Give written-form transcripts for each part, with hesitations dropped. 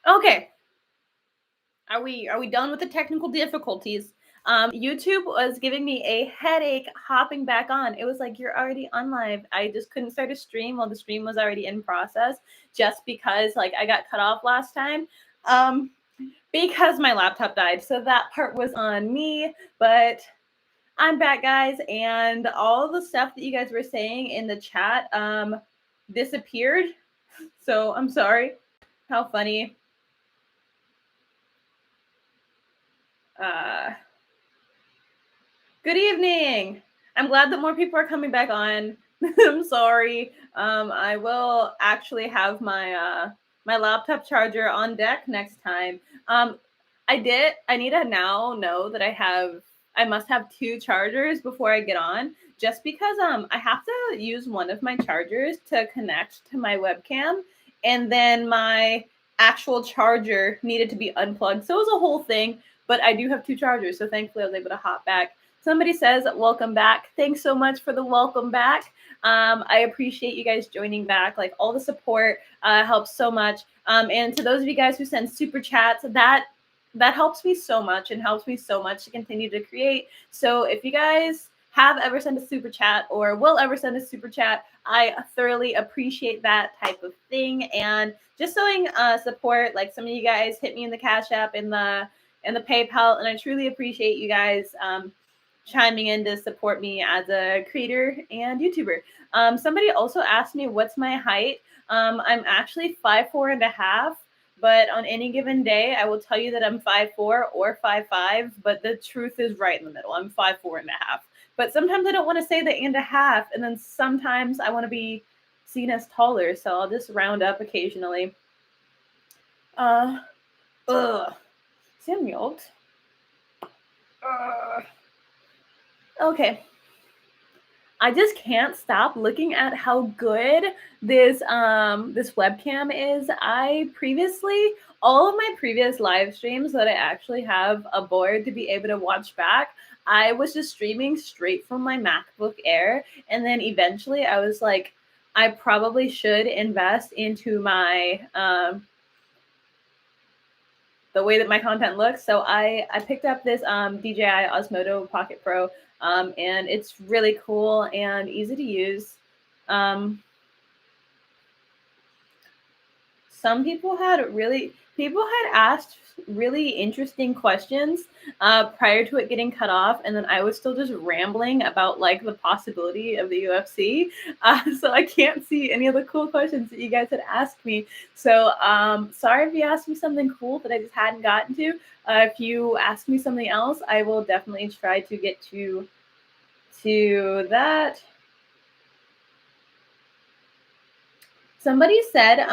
Okay. Are we done with the technical difficulties? YouTube was giving me a headache hopping back on. It was like you're already on live. I just couldn't start a stream while the stream was already in process, just because like I got cut off last time. Um, because my laptop died. So that part was on me, but I'm back, guys, and all the stuff that you guys were saying in the chat disappeared. So I'm sorry. How funny. Uh Good evening. I'm glad that more people are coming back on. I'm sorry. I will actually have my laptop charger on deck next time. Um, I need to now know that I must have two chargers before I get on, just because I have to use one of my chargers to connect to my webcam, and then my actual charger needed to be unplugged. So it was a whole thing, but I do have two chargers, so thankfully I was able to hop back. Somebody says, welcome back. Thanks so much for the welcome back. I appreciate you guys joining back. Like, all the support helps so much. And to those of you guys who send super chats, that helps me so much and helps me so much to continue to create. So if you guys have ever sent a super chat or will ever send a super chat, I thoroughly appreciate that type of thing. And just showing support, like some of you guys hit me in the Cash App and the PayPal, and I truly appreciate you guys chiming in to support me as a creator and YouTuber. Somebody also asked me what's my height. I'm actually 5'4.5", but on any given day, I will tell you that I'm 5'4" or 5'5", but the truth is right in the middle. I'm 5'4.5". But sometimes I don't want to say the and a half, and then sometimes I want to be seen as taller, so I'll just round up occasionally. Samuel. Okay. I just can't stop looking at how good this webcam is. All of my previous live streams that I actually have a board to be able to watch back, I was just streaming straight from my MacBook Air, and then eventually I was like, I probably should invest into my the way that my content looks. So I picked up this DJI Osmodo Pocket Pro, and it's really cool and easy to use. Some people had asked really interesting questions prior to it getting cut off, and then I was still just rambling about like the possibility of the UFC. So I can't see any of the cool questions that you guys had asked me. So sorry if you asked me something cool that I just hadn't gotten to. If you ask me something else, I will definitely try to get to that. Somebody said,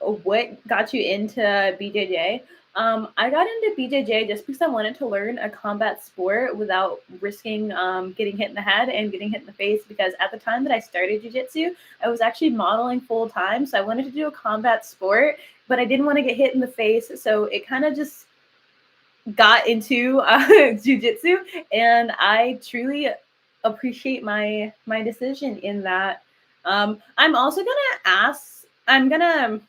what got you into BJJ? I got into BJJ just because I wanted to learn a combat sport without risking getting hit in the head and getting hit in the face, because at the time that I started jiu-jitsu, I was actually modeling full time. So I wanted to do a combat sport, but I didn't want to get hit in the face. So it kind of just got into jiu-jitsu, and I truly appreciate my decision in that. I'm also gonna I'm gonna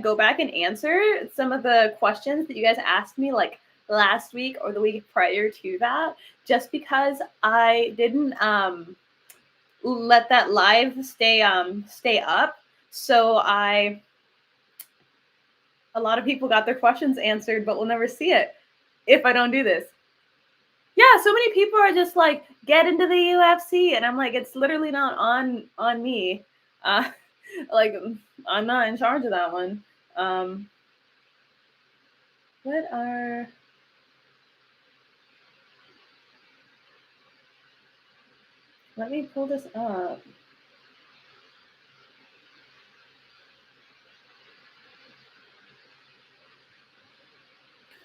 go back and answer some of the questions that you guys asked me like last week or the week prior to that, just because I didn't let that live stay up. So a lot of people got their questions answered, but we'll never see it if I don't do this. Yeah, so many people are just like, get into the UFC, and I'm like, it's literally not on me. Like, I'm not in charge of that one. What are Let me pull this up.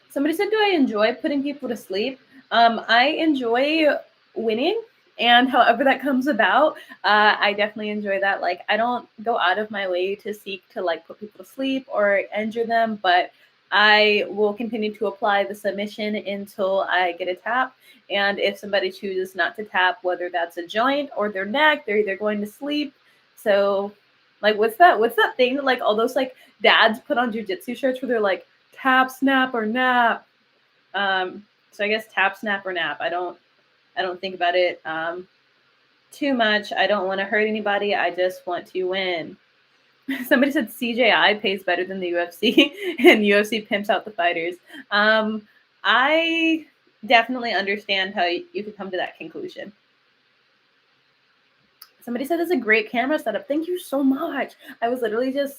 Somebody said, do I enjoy putting people to sleep? I enjoy winning, and however that comes about, I definitely enjoy that. Like, I don't go out of my way to seek to like put people to sleep or injure them, but I will continue to apply the submission until I get a tap. And if somebody chooses not to tap, whether that's a joint or their neck, they're either going to sleep. So Like what's that thing that like all those like dads put on jiu-jitsu shirts where they're like tap, snap, or nap? So I guess tap, snap, or nap. I don't think about it too much. I don't want to hurt anybody. I just want to win. Somebody said CJI pays better than the UFC and UFC pimps out the fighters. I definitely understand how you could come to that conclusion. Somebody said it's a great camera setup. Thank you so much. I was literally just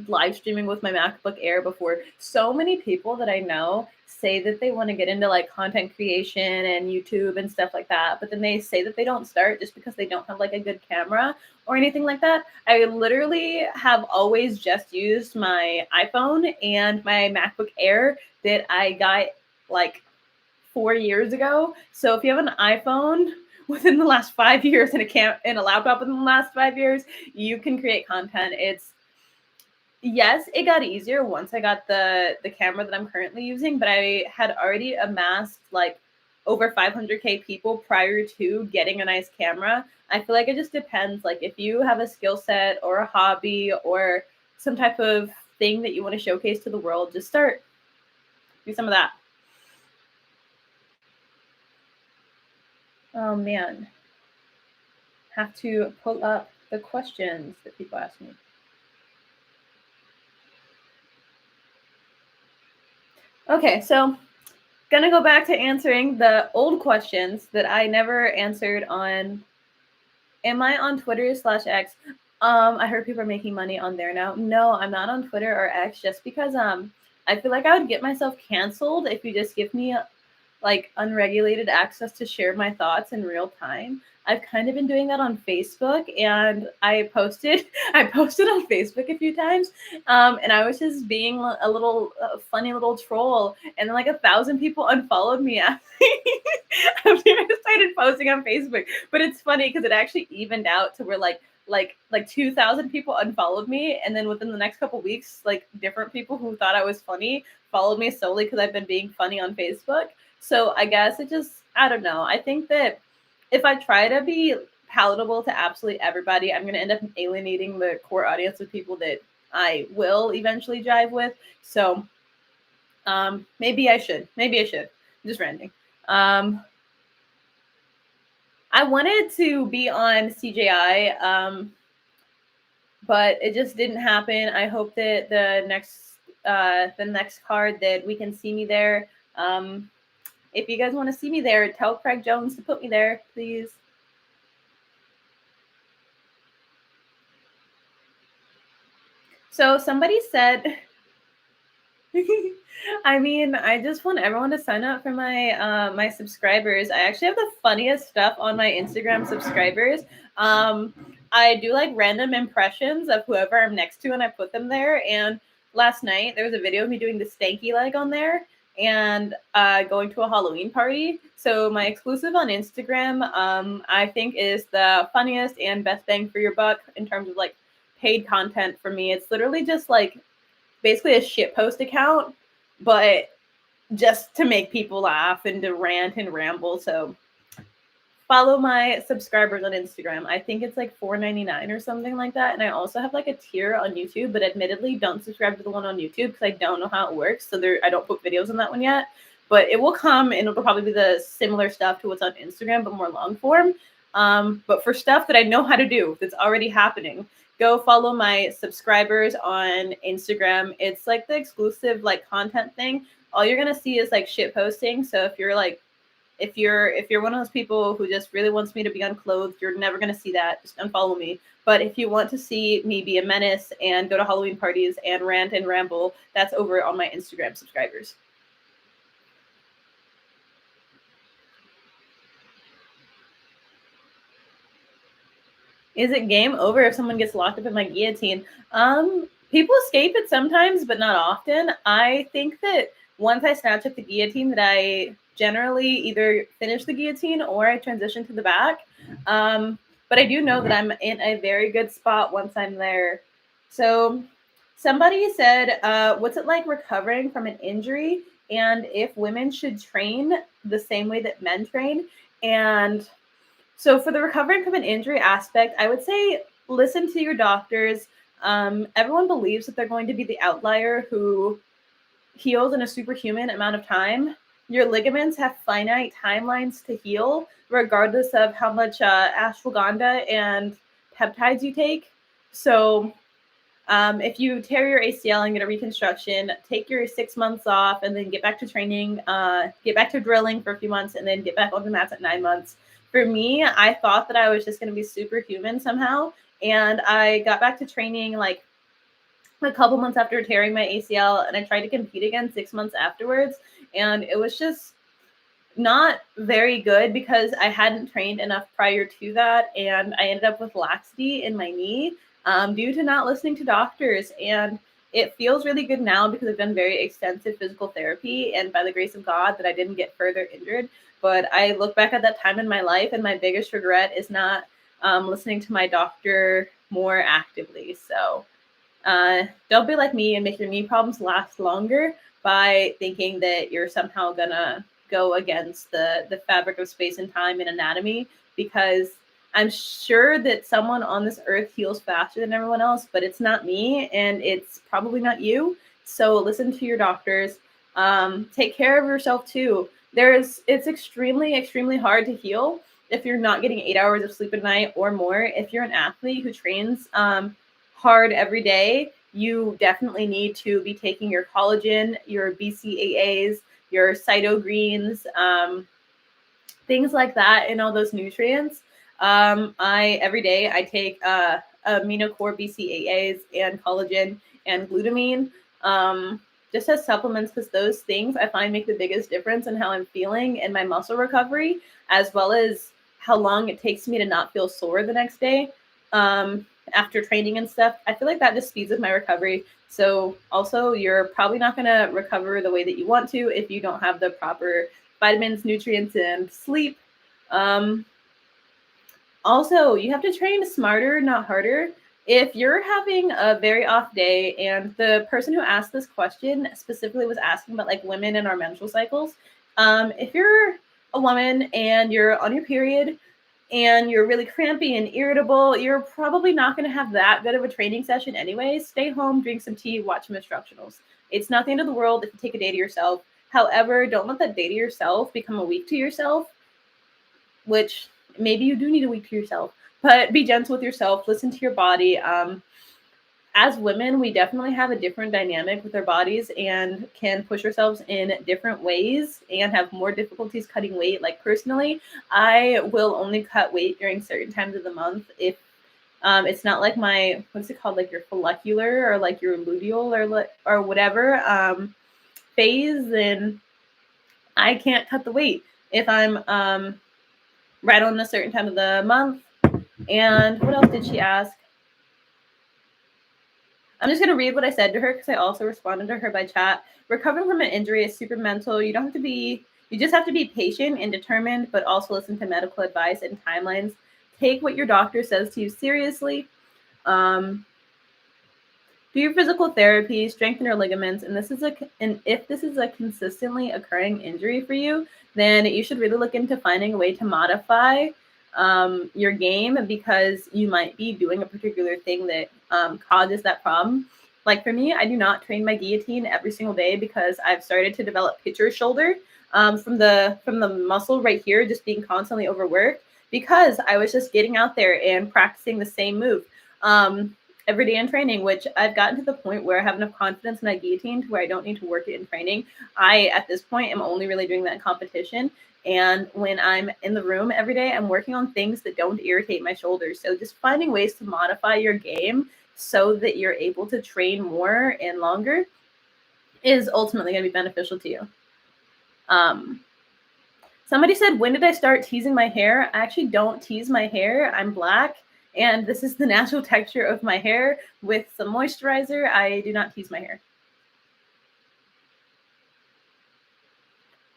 live streaming with my MacBook Air before. So many people that I know say that they want to get into like content creation and YouTube and stuff like that, but then they say that they don't start just because they don't have like a good camera or anything like that. I literally have always just used my iPhone and my MacBook Air that I got like 4 years ago. So if you have an iPhone within the last 5 years and a laptop within the last 5 years, you can create content. Yes, it got easier once I got the camera that I'm currently using, but I had already amassed like over 500K people prior to getting a nice camera. I feel like it just depends. Like if you have a skill set or a hobby or some type of thing that you want to showcase to the world, just start. Do some of that. Oh man. Have to pull up the questions that people ask me. Okay, so gonna go back to answering the old questions that I never answered on. Am I on Twitter/X? I heard people are making money on there now. No, I'm not on Twitter or X just because I feel like I would get myself canceled if you just give me like unregulated access to share my thoughts in real time. I've kind of been doing that on Facebook, and I posted I posted on Facebook a few times, and I was just being a little funny little troll, and then like 1,000 people unfollowed me after, after I started posting on Facebook. But it's funny because it actually evened out to where like 2,000 people unfollowed me, and then within the next couple weeks, like different people who thought I was funny followed me solely because I've been being funny on Facebook. So I guess it just, I don't know. I think that if I try to be palatable to absolutely everybody, I'm going to end up alienating the core audience of people that I will eventually jive with. So maybe I should. Maybe I should. I'm just ranting. I wanted to be on CJI, but it just didn't happen. I hope that the next card that we can see me there. If you guys want to see me there, tell Craig Jones to put me there, please. So somebody said, I mean, I just want everyone to sign up for my subscribers. I actually have the funniest stuff on my Instagram subscribers. I do like random impressions of whoever I'm next to, and I put them there. And last night there was a video of me doing the stanky leg on there and going to a Halloween party. So my exclusive on Instagram, I think, is the funniest and best bang for your buck in terms of like paid content for me. It's literally just like basically a shitpost account, but just to make people laugh and to rant and ramble. So follow my subscribers on Instagram. I think it's like $4.99 or something like that. And I also have like a tier on YouTube, but admittedly don't subscribe to the one on YouTube because I don't know how it works. So I don't put videos on that one yet, but it will come and it'll probably be the similar stuff to what's on Instagram, but more long form. But for stuff that I know how to do, that's already happening, go follow my subscribers on Instagram. It's like the exclusive like content thing. All you're gonna see is like shit posting. So if you're one of those people who just really wants me to be unclothed, you're never gonna see that. Just unfollow me. But if you want to see me be a menace and go to Halloween parties and rant and ramble, that's over on my Instagram subscribers. Is it game over if someone gets locked up in my guillotine? People escape it sometimes, but not often. I think that once I snatch up the guillotine, that I generally either finish the guillotine or I transition to the back. But I do know that I'm in a very good spot once I'm there. So somebody said, what's it like recovering from an injury? And if women should train the same way that men train? And so for the recovering from an injury aspect, I would say listen to your doctors. Everyone believes that they're going to be the outlier who heals in a superhuman amount of time. Your ligaments have finite timelines to heal, regardless of how much ashwagandha and peptides you take. So, if you tear your ACL and get a reconstruction, take your 6 months off and then get back to training, get back to drilling for a few months, and then get back on the mats at 9 months. For me, I thought that I was just going to be superhuman somehow. And I got back to training like a couple months after tearing my ACL, and I tried to compete again 6 months afterwards. And it was just not very good because I hadn't trained enough prior to that, and I ended up with laxity in my knee due to not listening to doctors. And it feels really good now because I've done very extensive physical therapy, and by the grace of God, that I didn't get further injured. But I look back at that time in my life, and my biggest regret is not listening to my doctor more actively. So don't be like me and make your knee problems last longer by thinking that you're somehow gonna go against the fabric of space and time and anatomy, because I'm sure that someone on this earth heals faster than everyone else, but it's not me and it's probably not you. So listen to your doctors. Take care of yourself too. It's extremely hard to heal if you're not getting 8 hours of sleep a night or more. If you're an athlete who trains hard every day, you definitely need to be taking your collagen, your BCAAs, your cytogreens, things like that, and all those nutrients. I every day I take aminocore BCAAs and collagen and glutamine, just as supplements, because those things I find make the biggest difference in how I'm feeling and my muscle recovery, as well as how long it takes me to not feel sore the next day after training and stuff. I feel like that just speeds up my recovery. So also, you're probably not going to recover the way that you want to if you don't have the proper vitamins, nutrients, and sleep. Also, you have to train smarter, not harder. If you're having a very off day, and the person who asked this question specifically was asking about like women and our menstrual cycles, if you're a woman and you're on your period and you're really crampy and irritable, you're probably not going to have that good of a training session anyways. Stay home, drink some tea, watch some instructionals. It's not the end of the world if you take a day to yourself. However, don't let that day to yourself become a week to yourself, which maybe you do need a week to yourself, but be gentle with yourself. Listen to your body. As women, we definitely have a different dynamic with our bodies and can push ourselves in different ways and have more difficulties cutting weight. Like personally, I will only cut weight during certain times of the month if it's not like my, what's it called, like your follicular or like your luteal or whatever phase, then I can't cut the weight if I'm right on a certain time of the month. And what else did she ask? I'm just going to read what I said to her because I also responded to her by chat. Recovering from an injury is super mental. You just have to be patient and determined, but also listen to medical advice and timelines. Take what your doctor says to you seriously. Do your physical therapy, strengthen your ligaments, and if this is a consistently occurring injury for you, then you should really look into finding a way to modify your game, because you might be doing a particular thing that causes that problem. Like for me, I do not train my guillotine every single day because I've started to develop pitcher shoulder from the muscle right here, just being constantly overworked, because I was just getting out there and practicing the same move every day in training, which I've gotten to the point where I have enough confidence in my guillotine to where I don't need to work it in training. I, at this point, am only really doing that in competition. And when I'm in the room every day, I'm working on things that don't irritate my shoulders. So just finding ways to modify your game so that you're able to train more and longer is ultimately going to be beneficial to you. Somebody said, when did I start teasing my hair? I actually don't tease my hair. I'm black, and this is the natural texture of my hair with some moisturizer. I do not tease my hair.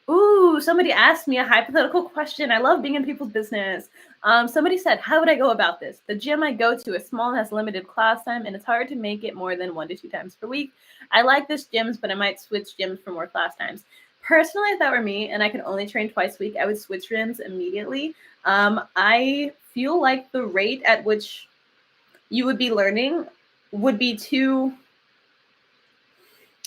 Ooh, somebody asked me a hypothetical question. I love being in people's business. Somebody said, how would I go about this? The gym I go to is small and has limited class time, and it's hard to make it more than 1 to 2 times per week. I like this gyms, but I might switch gyms for more class times. Personally, if that were me and I could only train twice a week, I would switch gyms immediately. I feel like the rate at which you would be learning would be too,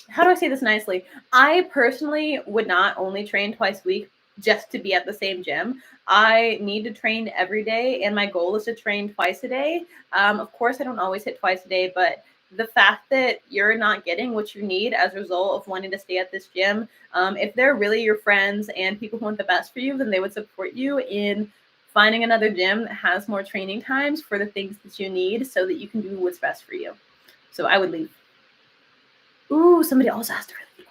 how do I say this nicely? I personally would not only train twice a week just to be at the same gym. I need to train every day, and my goal is to train twice a day. Of course, I don't always hit twice a day, but the fact that you're not getting what you need as a result of wanting to stay at this gym, if they're really your friends and people who want the best for you, then they would support you in finding another gym that has more training times for the things that you need so that you can do what's best for you. So I would leave. Ooh, somebody else asked a really good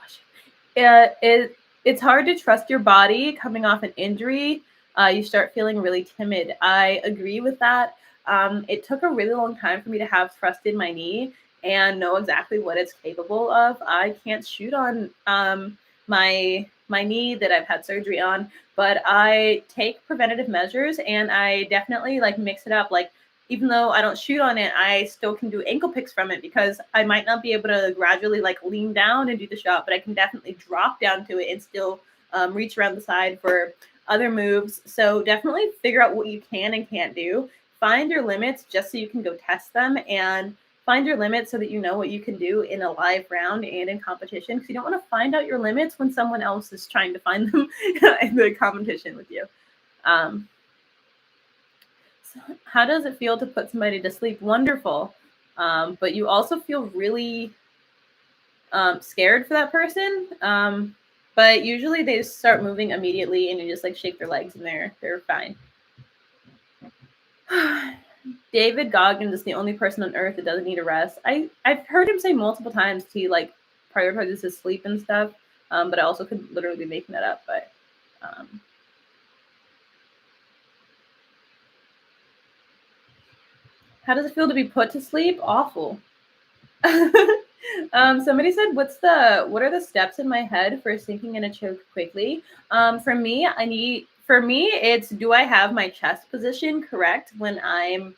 question. It's hard to trust your body coming off an injury. You start feeling really timid. I agree with that. It took a really long time for me to have trust in my knee and know exactly what it's capable of. I can't shoot on my knee that I've had surgery on, but I take preventative measures and I definitely like mix it up. Like even though I don't shoot on it, I still can do ankle picks from it because I might not be able to gradually like lean down and do the shot, but I can definitely drop down to it and still reach around the side for other moves. So definitely figure out what you can and can't do. Find your limits just so you can go test them, and find your limits so that you know what you can do in a live round and in competition, because you don't want to find out your limits when someone else is trying to find them in the competition with you. Um, so how does it feel to put somebody to sleep? Wonderful. But you also feel really scared for that person. But usually they just start moving immediately and you just like shake their legs and they're fine. David Goggins is the only person on earth that doesn't need a rest. I've heard him say multiple times he like prioritizes his sleep and stuff. But I also could literally be making that up. But how does it feel to be put to sleep? Awful. Somebody said, what are the steps in my head for sinking in a choke quickly? For me, it's, do I have my chest position correct when I'm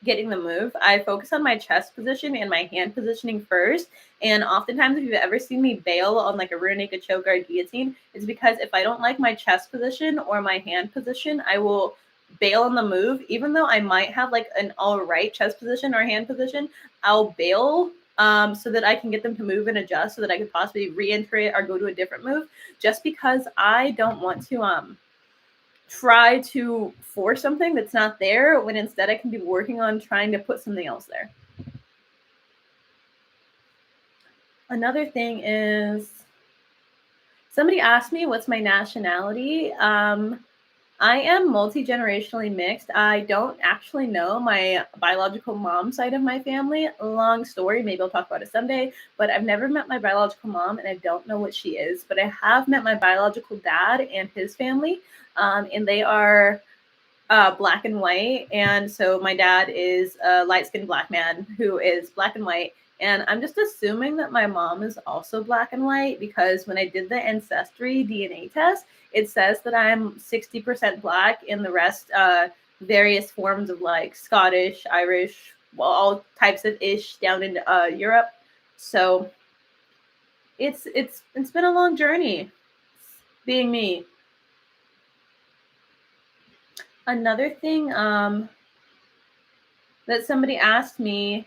getting the move? I focus on my chest position and my hand positioning first. And oftentimes, if you've ever seen me bail on like a rear naked choke or a guillotine, it's because if I don't like my chest position or my hand position, I will bail on the move. Even though I might have like an all right chest position or hand position, I'll bail so that I can get them to move and adjust so that I could possibly re-enter it or go to a different move, just because I don't want to try to force something that's not there when instead I can be working on trying to put something else there. Another thing is, somebody asked me what's my nationality. I am multi-generationally mixed. I don't actually know my biological mom side of my family. Long story, maybe I'll talk about it someday, but I've never met my biological mom and I don't know what she is, but I have met my biological dad and his family, and they are black and white. And so my dad is a light-skinned black man who is black and white. And I'm just assuming that my mom is also black and white because when I did the ancestry DNA test, it says that I'm 60% black and the rest various forms of like Scottish, Irish, well, all types of ish down in Europe. So it's been a long journey being me. Another thing that somebody asked me,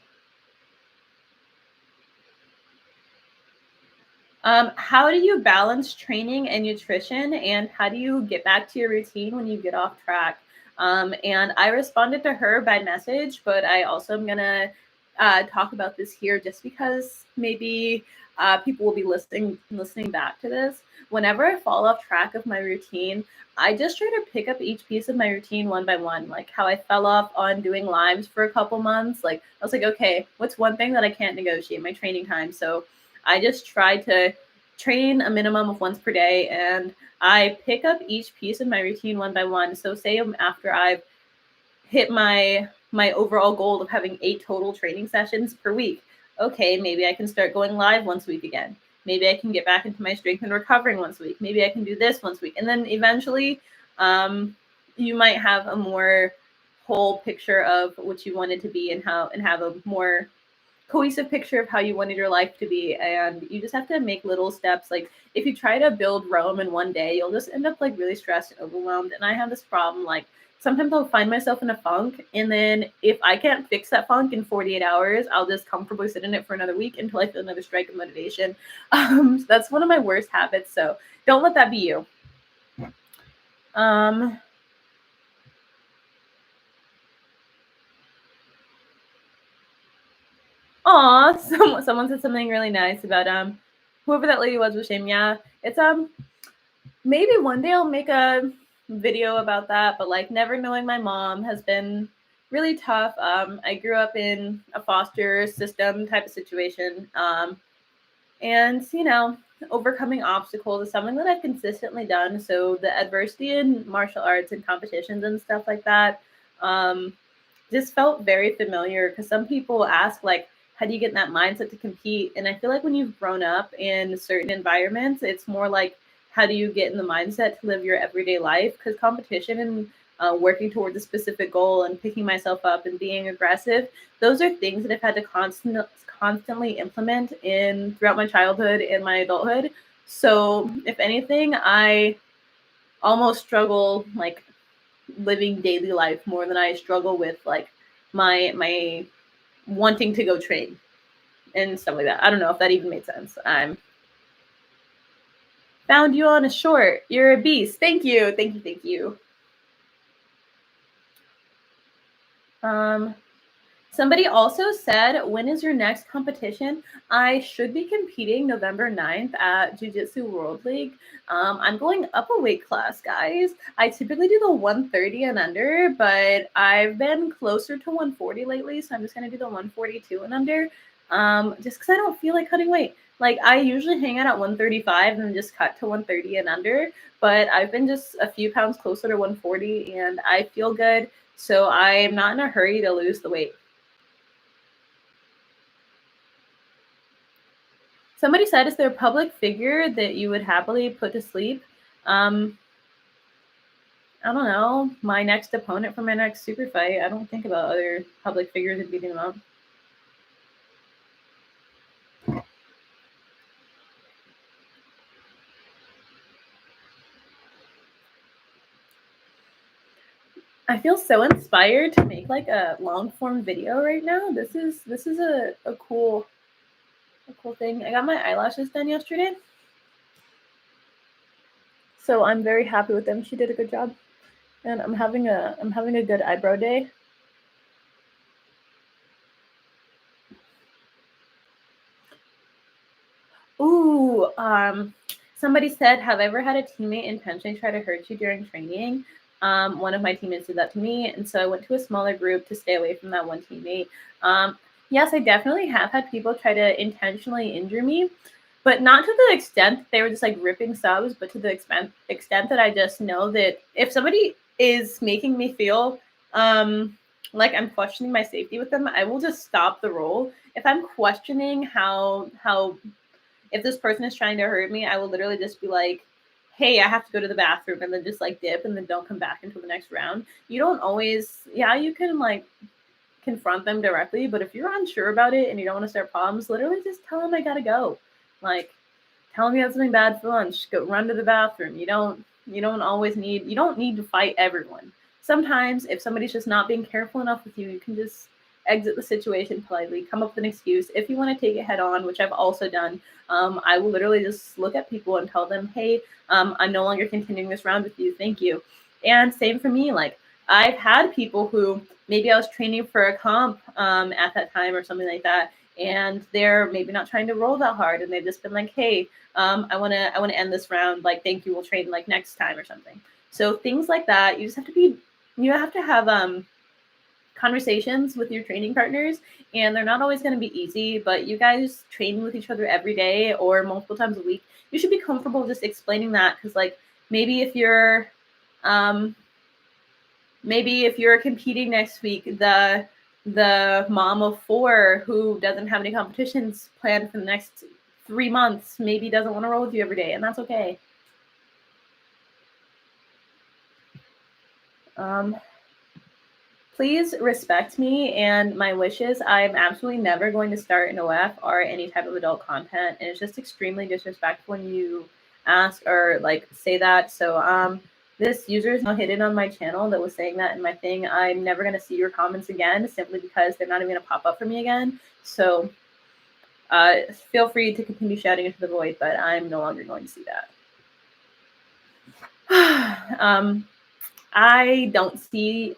how do you balance training and nutrition, and how do you get back to your routine when you get off track? And I responded to her by message, but I also am gonna talk about this here just because maybe people will be listening back to this. Whenever I fall off track of my routine, I just try to pick up each piece of my routine one by one. Like how I fell off on doing lives for a couple months. Like I was like, okay, what's one thing that I can't negotiate? My training time. So I just try to train a minimum of once per day, and I pick up each piece of my routine one by one. So say after I've hit my overall goal of having 8 total training sessions per week, okay, maybe I can start going live once a week again. Maybe I can get back into my strength and recovering once a week. Maybe I can do this once a week. And then eventually you might have a more whole picture of what you want it to be and have a more cohesive picture of how you wanted your life to be. And you just have to make little steps. Like if you try to build Rome in one day, you'll just end up like really stressed and overwhelmed. And I have this problem, like sometimes I'll find myself in a funk, and then if I can't fix that funk in 48 hours, I'll just comfortably sit in it for another week until I feel another strike of motivation. So that's one of my worst habits, so don't let that be you. Aw, someone said something really nice about whoever that lady was with shame. Yeah, it's maybe one day I'll make a video about that, but like never knowing my mom has been really tough. I grew up in a foster system type of situation. And overcoming obstacles is something that I've consistently done. So the adversity in martial arts and competitions and stuff like that just felt very familiar, because some people ask, like, how do you get in that mindset to compete? And I feel like when you've grown up in certain environments, it's more like, how do you get in the mindset to live your everyday life? Because competition and working towards a specific goal and picking myself up and being aggressive, those are things that I've had to constantly implement in throughout my childhood and my adulthood. So if anything, I almost struggle like living daily life more than I struggle with like my wanting to go train and stuff like that. I don't know if that even made sense. I'm found you on a short. You're a beast. Thank you. Thank you. Thank you. Somebody also said, when is your next competition? I should be competing November 9th at Jiu-Jitsu World League. I'm going up a weight class, guys. I typically do the 130 and under, but I've been closer to 140 lately, so I'm just going to do the 142 and under, just because I don't feel like cutting weight. Like, I usually hang out at 135 and then just cut to 130 and under, but I've been just a few pounds closer to 140, and I feel good, so I'm not in a hurry to lose the weight. Somebody said, is there a public figure that you would happily put to sleep? I don't know. My next opponent for my next super fight. I don't think about other public figures and beating them up. I feel so inspired to make like a long form video right now. This is a cool thing. I got my eyelashes done yesterday, so I'm very happy with them. She did a good job, and I'm having a good eyebrow day. Ooh, somebody said, have I ever had a teammate intentionally try to hurt you during training? One of my teammates did that to me, and so I went to a smaller group to stay away from that one teammate. Yes, I definitely have had people try to intentionally injure me, but not to the extent that they were just like ripping subs, but to the extent that I just know that if somebody is making me feel like I'm questioning my safety with them, I will just stop the roll. If I'm questioning how if this person is trying to hurt me, I will literally just be like, hey, I have to go to the bathroom, and then just like dip and then don't come back until the next round. You don't always, yeah, you can like confront them directly, but if you're unsure about it and you don't want to start problems, literally just tell them I gotta go. Like, tell them you have something bad for lunch, go run to the bathroom. You don't need to fight everyone. Sometimes if somebody's just not being careful enough with you, you can just exit the situation politely, come up with an excuse. If you want to take it head on, which I've also done, I will literally just look at people and tell them, hey, I'm no longer continuing this round with you. Thank you. And same for me. Like, I've had people who maybe I was training for a comp at that time or something like that, and they're maybe not trying to roll that hard, and they've just been like, hey, I want to end this round. Like, thank you. We'll train like next time or something. So things like that, you have to have conversations with your training partners, and they're not always going to be easy, but you guys train with each other every day or multiple times a week. You should be comfortable just explaining that, because like maybe if you're competing next week, the mom of 4 who doesn't have any competitions planned for the next 3 months maybe doesn't want to roll with you every day, and that's okay. Please respect me and my wishes. I'm absolutely never going to start an OF or any type of adult content, and it's just extremely disrespectful when you ask or like say that. So this user is now hidden on my channel that was saying that in my thing. I'm never going to see your comments again simply because they're not even going to pop up for me again. So feel free to continue shouting into the void, but I'm no longer going to see that. I don't see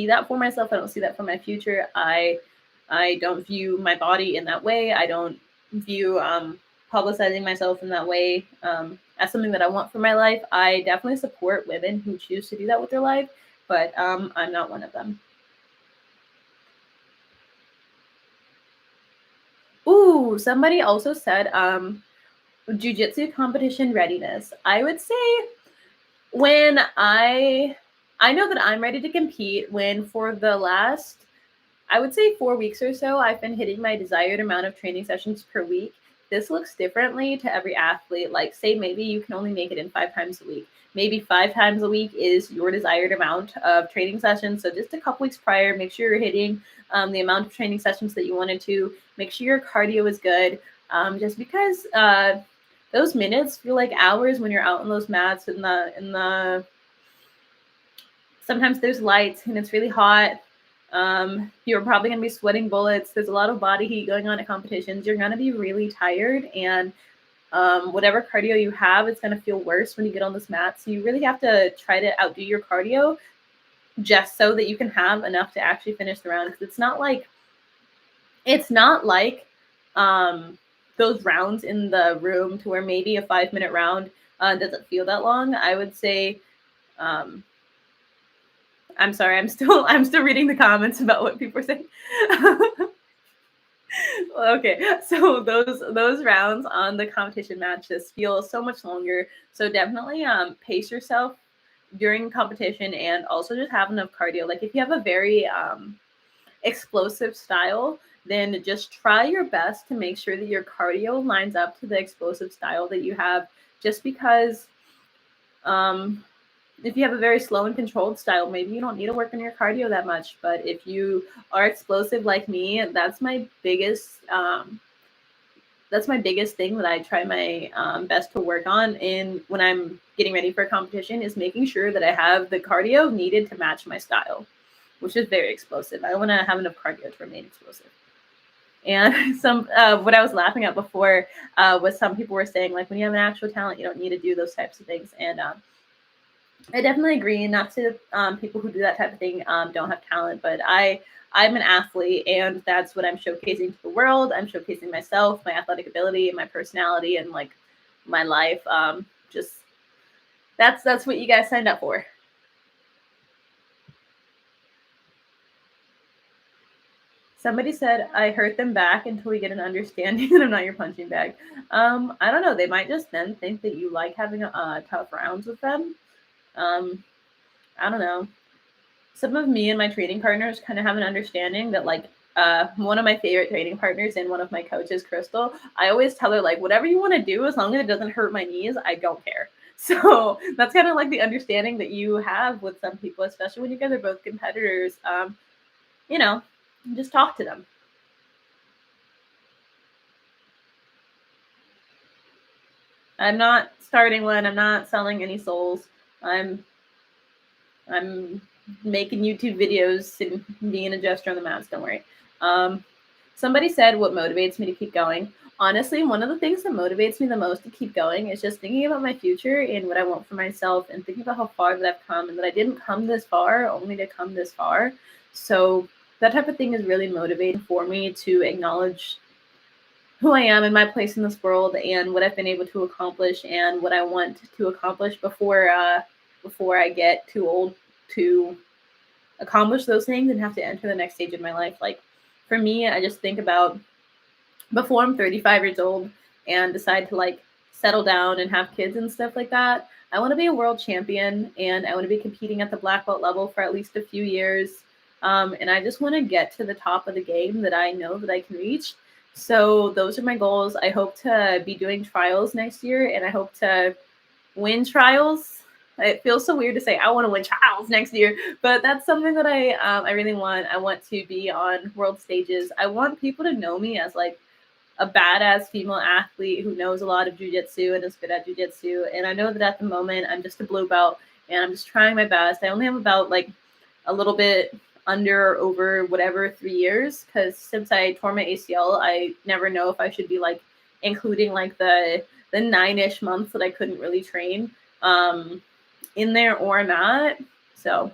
that for myself. I don't see that for my future. I don't view my body in that way. I don't view publicizing myself in that way as something that I want for my life. I definitely support women who choose to do that with their life, but I'm not one of them. Ooh, somebody also said jiu-jitsu competition readiness. I would say when I know that I'm ready to compete when for the last, I would say 4 weeks or so, I've been hitting my desired amount of training sessions per week. This looks differently to every athlete. Like, say maybe you can only make it in 5 times a week. Maybe 5 times a week is your desired amount of training sessions. So just a couple weeks prior, make sure you're hitting the amount of training sessions that you wanted to. Make sure your cardio is good. Just because those minutes feel like hours when you're out on those mats in the sometimes there's lights and it's really hot. You're probably going to be sweating bullets. There's a lot of body heat going on at competitions. You're going to be really tired, and whatever cardio you have, it's going to feel worse when you get on this mat. So you really have to try to outdo your cardio just so that you can have enough to actually finish the round. Because it's not like those rounds in the room to where maybe a 5-minute round doesn't feel that long. I would say, I'm sorry, I'm still reading the comments about what people are saying. Okay, so those rounds on the competition matches feel so much longer. So definitely pace yourself during competition, and also just have enough cardio. Like if you have a very explosive style, then just try your best to make sure that your cardio lines up to the explosive style that you have. Just because if you have a very slow and controlled style, maybe you don't need to work on your cardio that much. But if you are explosive like me, that's my biggest thing that I try my best to work on when I'm getting ready for a competition, is making sure that I have the cardio needed to match my style, which is very explosive. I want to have enough cardio to remain explosive. And what I was laughing at before was some people were saying, like, when you have an actual talent, you don't need to do those types of things. And I definitely agree. Not to people who do that type of thing don't have talent, but I'm an athlete, and that's what I'm showcasing to the world. I'm showcasing myself, my athletic ability, my personality, and like my life. Just that's what you guys signed up for. Somebody said, I hurt them back until we get an understanding that I'm not your punching bag. I don't know. They might just then think that you like having tough rounds with them. I don't know. Some of me and my training partners kind of have an understanding that, like, one of my favorite training partners and one of my coaches, Crystal, I always tell her, like, whatever you want to do, as long as it doesn't hurt my knees, I don't care. So that's kind of like the understanding that you have with some people, especially when you guys are both competitors. Just talk to them. I'm not starting one. I'm not selling any souls. I'm making YouTube videos and being a gesture on the mats. Don't worry. Somebody said, what motivates me to keep going? Honestly, one of the things that motivates me the most to keep going is just thinking about my future and what I want for myself, and thinking about how far that I've come, and that I didn't come this far only to come this far. So that type of thing is really motivating for me to acknowledge who I am and my place in this world, and what I've been able to accomplish, and what I want to accomplish before I get too old to accomplish those things and have to enter the next stage of my life. Like for me, I just think about before I'm 35 years old and decide to like settle down and have kids and stuff like that. I want to be a world champion, and I want to be competing at the black belt level for at least a few years. And I just want to get to the top of the game that I know that I can reach. So those are my goals. I hope to be doing trials next year, and I hope to win trials. It feels so weird to say I want to win trials next year, but that's something that I really want. I want to be on world stages. I want people to know me as like a badass female athlete who knows a lot of jiu-jitsu and is good at jiu-jitsu. And I know that at the moment I'm just a blue belt, and I'm just trying my best. I only have about like a little bit under or over whatever 3 years, because since I tore my ACL, I never know if I should be like including like the 9-ish months that I couldn't really train in there or not. So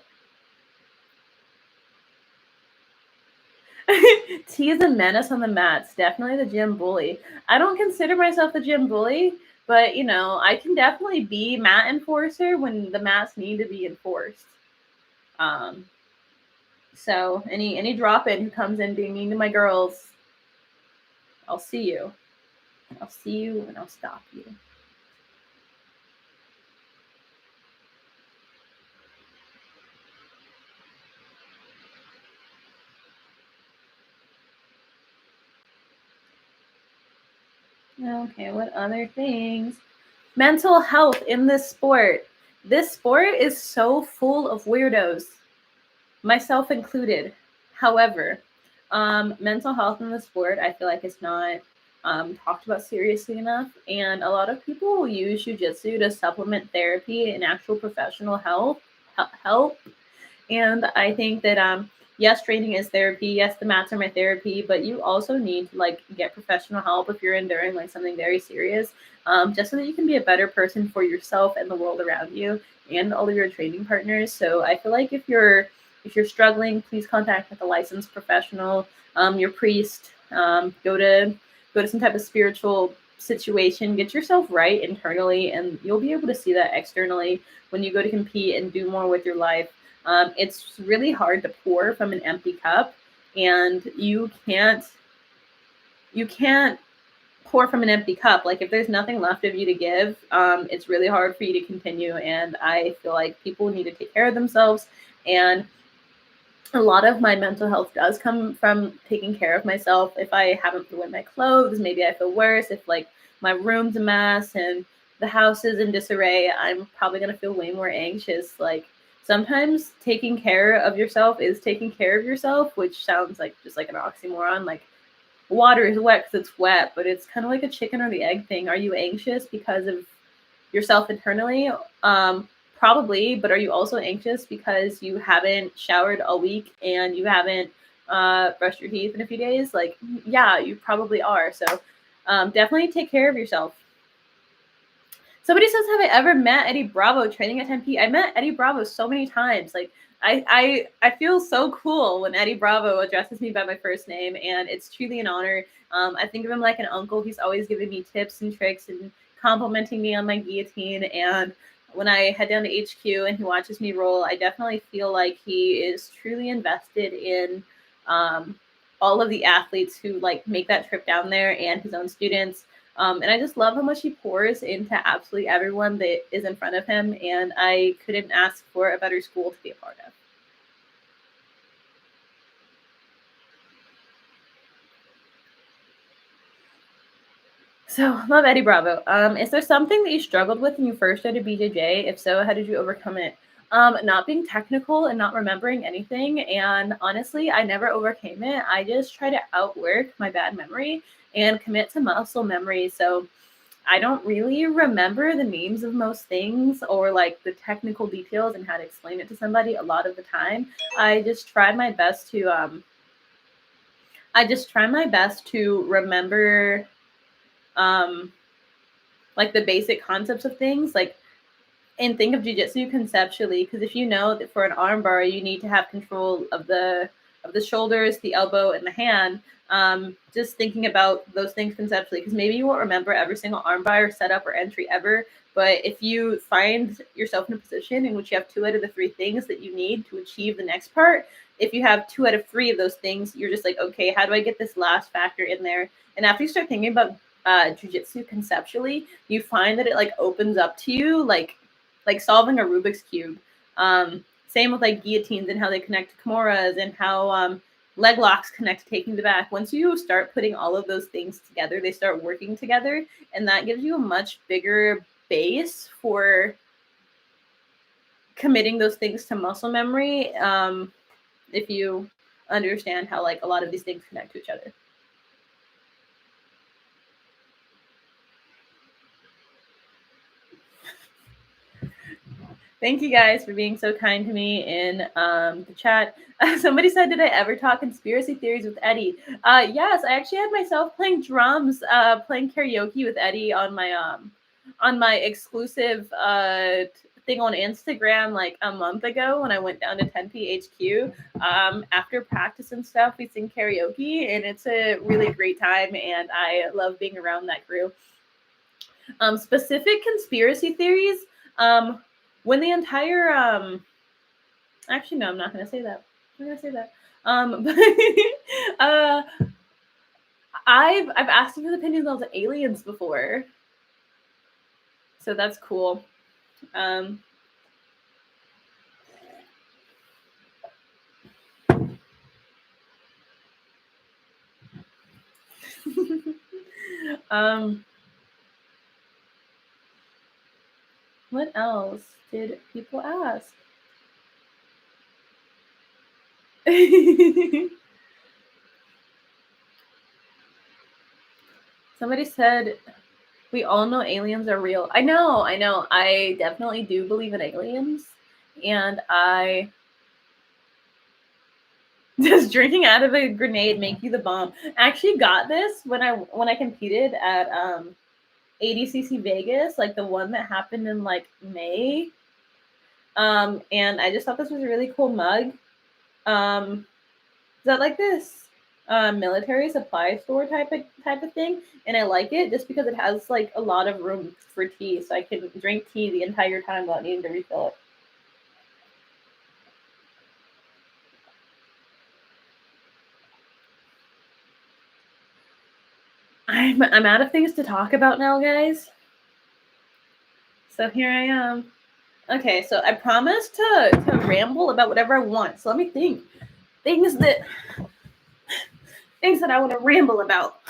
T is a menace on the mats. Definitely the gym bully. I don't consider myself the gym bully, but you know, I can definitely be mat enforcer when the mats need to be enforced. Um, so any drop in who comes in being mean to my girls, I'll see you. I'll see you and I'll stop you. Okay, what other things? Mental health in this sport. This sport is so full of weirdos, myself included. However, mental health in the sport, I feel like it's not talked about seriously enough. And a lot of people will use jujitsu to supplement therapy and actual professional help. And I think that yes, training is therapy. Yes, the mats are my therapy, but you also need to like get professional help if you're enduring like something very serious, just so that you can be a better person for yourself and the world around you and all of your training partners. So I feel like if you're struggling, please contact like a licensed professional, your priest. Go to some type of spiritual situation. Get yourself right internally, and you'll be able to see that externally when you go to compete and do more with your life. It's really hard to pour from an empty cup, and you can't pour from an empty cup. Like if there's nothing left of you to give, it's really hard for you to continue. And I feel like people need to take care of themselves. And a lot of my mental health does come from taking care of myself. If I haven't put away my clothes, maybe I feel worse. If like my room's a mess and the house is in disarray, I'm probably gonna feel way more anxious. Like sometimes taking care of yourself is taking care of yourself, which sounds like just like an oxymoron. Like water is wet because it's wet, but it's kind of like a chicken or the egg thing. Are you anxious because of yourself internally? Probably, but are you also anxious because you haven't showered all week and you haven't brushed your teeth in a few days? Like, yeah, you probably are. So definitely take care of yourself. Somebody says, have I ever met Eddie Bravo training at Tempe? I met Eddie Bravo so many times. Like, I feel so cool when Eddie Bravo addresses me by my first name, and it's truly an honor. I think of him like an uncle. He's always giving me tips and tricks and complimenting me on my guillotine. And when I head down to HQ and he watches me roll, I definitely feel like he is truly invested in all of the athletes who like make that trip down there and his own students. And I just love how much he pours into absolutely everyone that is in front of him. And I couldn't ask for a better school to be a part of. So, love Eddie Bravo. Is there something that you struggled with when you first started BJJ? If so, how did you overcome it? Not being technical and not remembering anything. And honestly, I never overcame it. I just try to outwork my bad memory and commit to muscle memory. So, I don't really remember the names of most things or like the technical details and how to explain it to somebody a lot of the time. I just try my best to remember um like the basic concepts of things, like, and think of jujitsu conceptually, because if you know that for an armbar you need to have control of the shoulders, the elbow, and the hand, just thinking about those things conceptually, because maybe you won't remember every single armbar, setup, or entry ever, but if you find yourself in a position in which you have 2 out of the 3 things that you need to achieve the next part, if you have 2 out of 3 of those things, you're just like, okay, how do I get this last factor in there? And after you start thinking about jujitsu conceptually, you find that it like opens up to you like solving a Rubik's cube. Same with like guillotines and how they connect to kimuras and how leg locks connect to taking the back. Once you start putting all of those things together, they start working together, and that gives you a much bigger base for committing those things to muscle memory. If you understand how like a lot of these things connect to each other. Thank you guys for being so kind to me in the chat. Somebody said, "Did I ever talk conspiracy theories with Eddie?" Yes, I actually had myself playing drums, playing karaoke with Eddie on my exclusive thing on Instagram like a month ago when I went down to 10P HQ. After practice and stuff, we sing karaoke, and it's a really great time, and I love being around that crew. Specific conspiracy theories. When the entire actually no, I'm not gonna say that. I'm gonna say that. But I've asked him his opinions on the aliens before, so that's cool. Um, um, what else did people ask? Somebody said we all know aliens are real. I know. I definitely do believe in aliens, and I does drinking out of a grenade make you the bomb? I actually got this when I competed at ADCC Vegas, like the one that happened in like May. And I just thought this was a really cool mug. Is that like this military supply store type of thing? And I like it just because it has like a lot of room for tea, so I can drink tea the entire time without needing to refill it. I'm out of things to talk about now, guys. So here I am. Okay, so I promised to ramble about whatever I want. So let me think. Things that I want to ramble about.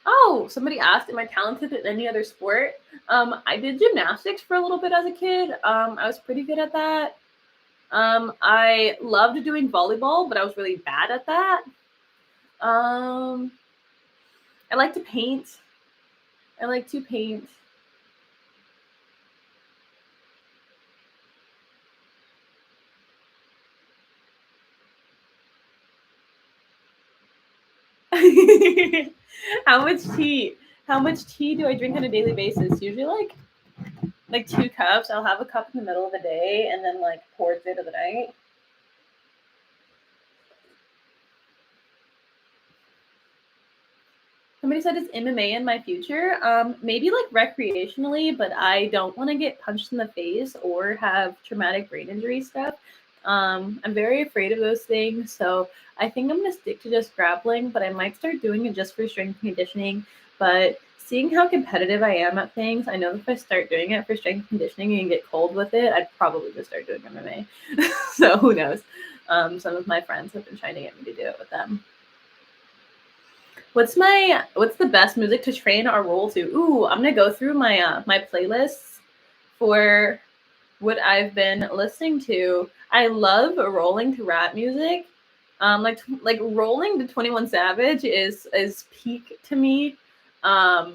Oh, somebody asked, am I talented at any other sport? I did gymnastics for a little bit as a kid. I was pretty good at that. I loved doing volleyball, but I was really bad at that. I like to paint. I like to paint. How much tea? How much tea do I drink on a daily basis? Usually like 2 cups. I'll have a cup in the middle of the day and then like towards the end of the night. Somebody said, is MMA in my future? Maybe like recreationally, but I don't want to get punched in the face or have traumatic brain injury stuff. I'm very afraid of those things, so I think I'm gonna stick to just grappling, but I might start doing it just for strength conditioning. But seeing how competitive I am at things, I know if I start doing it for strength conditioning and get cold with it, I'd probably just start doing MMA. So who knows? Some of my friends have been trying to get me to do it with them. What's the best music to train or roll to? Ooh, I'm gonna go through my my playlists for what I've been listening to. I love rolling to rap music. Like rolling to 21 Savage is peak to me. I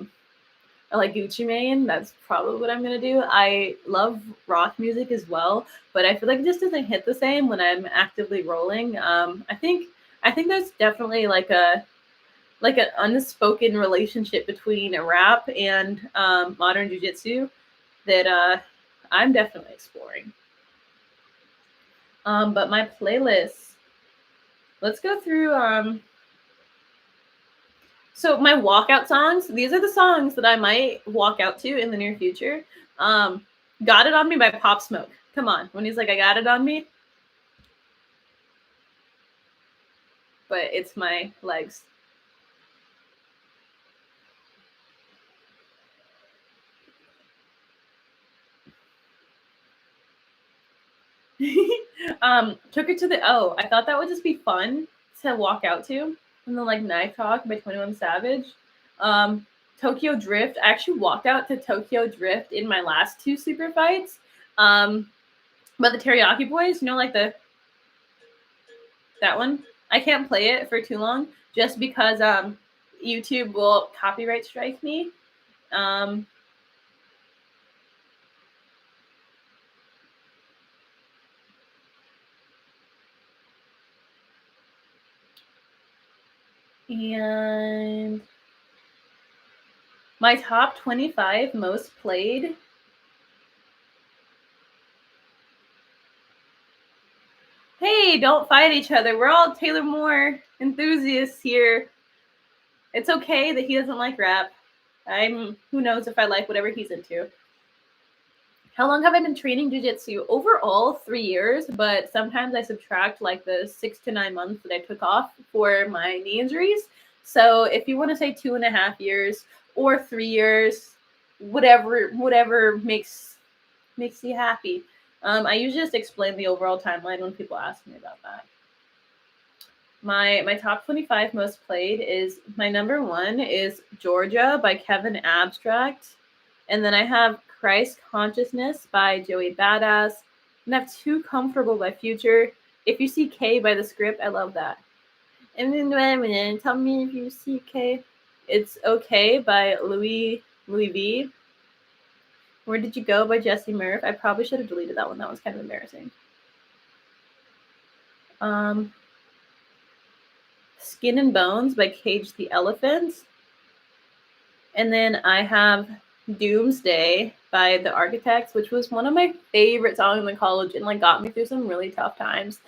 like Gucci Mane. That's probably what I'm gonna do. I love rock music as well, but I feel like it just doesn't hit the same when I'm actively rolling. I think there's definitely like an unspoken relationship between a rap and modern jiu-jitsu that I'm definitely exploring. But my playlist, let's go through. So my walkout songs, these are the songs that I might walk out to in the near future. Got It On Me by Pop Smoke. Come on, when he's like, I got it on me. But it's my legs. Took It to the O. I thought that would just be fun to walk out to. And then like Knife Talk by 21 Savage. Tokyo Drift. I actually walked out to Tokyo Drift in my last 2 super fights. But the Teriyaki Boys, you know, like that one. I can't play it for too long just because YouTube will copyright strike me. And my top 25 most played. Hey, don't fight each other. We're all Taylor Moore enthusiasts here. It's okay that he doesn't like rap. Who knows if I like whatever he's into. How long have I been training jiu-jitsu? Overall, 3 years, but sometimes I subtract like the 6 to 9 months that I took off for my knee injuries. So if you want to say 2.5 years or 3 years, whatever makes you happy. I usually just explain the overall timeline when people ask me about that. My top 25 most played is my number one is Georgia by Kevin Abstract. And then I have Christ Consciousness by Joey Badass. And I have Too Comfortable by Future. If you see K by the script, I love that. And then tell me if you see K. It's Okay by Louis V. Where Did You Go by Jesse Murph. I probably should have deleted that one. That was kind of embarrassing. Skin and Bones by Cage the Elephant. And then I have Doomsday by The Architects, which was one of my favorite songs in college and like got me through some really tough times.